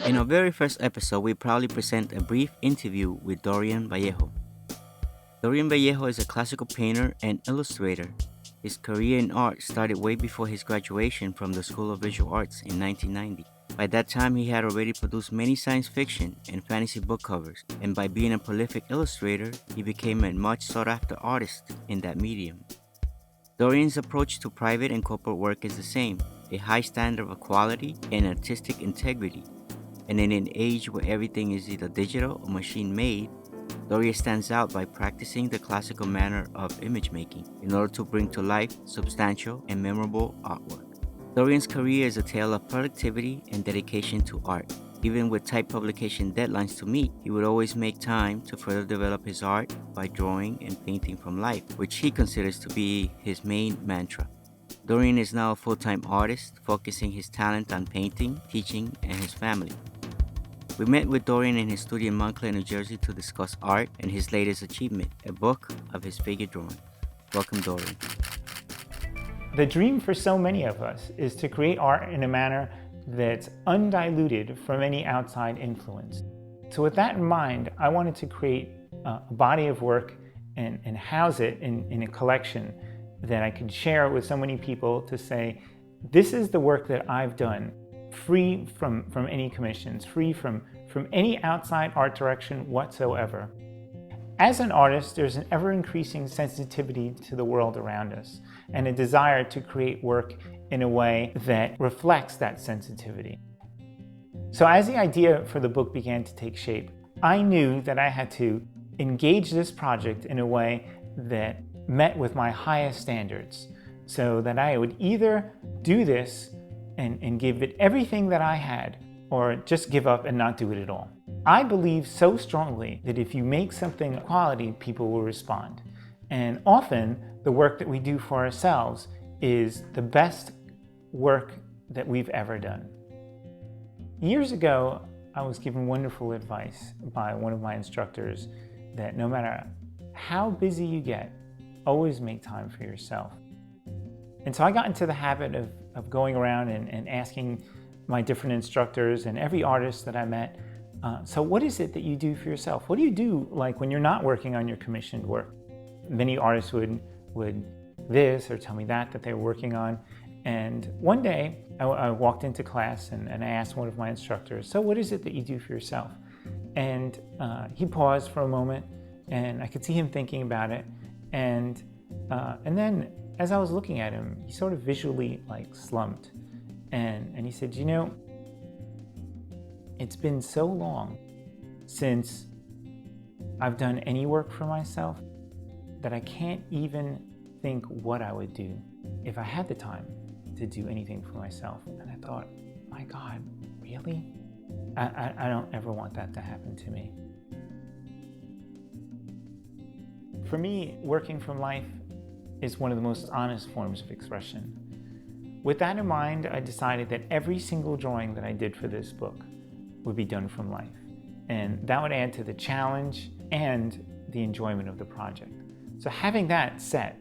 In our very first episode, we proudly present a brief interview with Dorian Vallejo. Dorian Vallejo is a classical painter and illustrator. His career in art started way before his graduation from the School of Visual Arts in 1990. By that time, he had already produced many science fiction and fantasy book covers, and by being a prolific illustrator, he became a much sought-after artist in that medium. Dorian's approach to private and corporate work is the same, a high standard of quality and artistic integrity. And in an age where everything is either digital or machine-made, Dorian stands out by practicing the classical manner of image making in order to bring to life substantial and memorable artwork. Dorian's career is a tale of productivity and dedication to art. Even with tight publication deadlines to meet, he would always make time to further develop his art by drawing and painting from life, which he considers to be his main mantra. Dorian is now a full-time artist, focusing his talent on painting, teaching, and his family. We met with Dorian in his studio in Montclair, New Jersey to discuss art and his latest achievement, a book of his figure drawing. Welcome, Dorian. The dream for so many of us is to create art in a manner that's undiluted from any outside influence. So with that in mind, I wanted to create a body of work and house it in a collection that I could share with so many people to say, this is the work that I've done, free from any commissions, free from any outside art direction whatsoever. As an artist, there's an ever-increasing sensitivity to the world around us and a desire to create work in a way that reflects that sensitivity. So as the idea for the book began to take shape, I knew that I had to engage this project in a way that met with my highest standards, so that I would either do this and give it everything that I had, or just give up and not do it at all. I believe so strongly that if you make something of quality, people will respond. And often, the work that we do for ourselves is the best work that we've ever done. Years ago, I was given wonderful advice by one of my instructors that no matter how busy you get, always make time for yourself. And so I got into the habit of going around and asking my different instructors and every artist that I met, so what is it that you do for yourself? What do you do like when you're not working on your commissioned work? Many artists would this or tell me that they were working on. And one day I walked into class and I asked one of my instructors, so what is it that you do for yourself? And he paused for a moment and I could see him thinking about it. And then as I was looking at him, he sort of visually like slumped. And he said, you know, it's been so long since I've done any work for myself that I can't even think what I would do if I had the time to do anything for myself. And I thought, my God, really? I don't ever want that to happen to me. For me, working from life is one of the most honest forms of expression. With that in mind, I decided that every single drawing that I did for this book would be done from life. And that would add to the challenge and the enjoyment of the project. So having that set,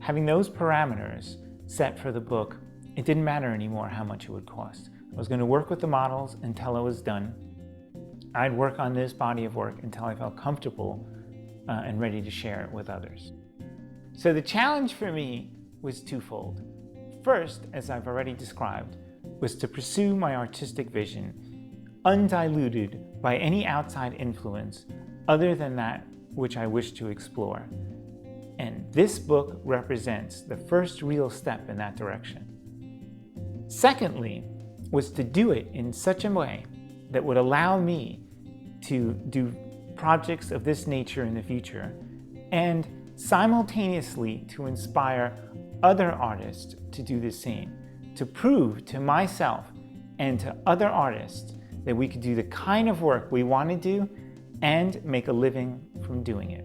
having those parameters set for the book, it didn't matter anymore how much it would cost. I was going to work with the models until I was done. I'd work on this body of work until I felt comfortable and ready to share it with others. So the challenge for me was twofold. First, as I've already described, was to pursue my artistic vision, undiluted by any outside influence other than that which I wish to explore. And this book represents the first real step in that direction. Secondly, was to do it in such a way that would allow me to do projects of this nature in the future and simultaneously to inspire other artists to do the same, to prove to myself and to other artists that we could do the kind of work we want to do and make a living from doing it.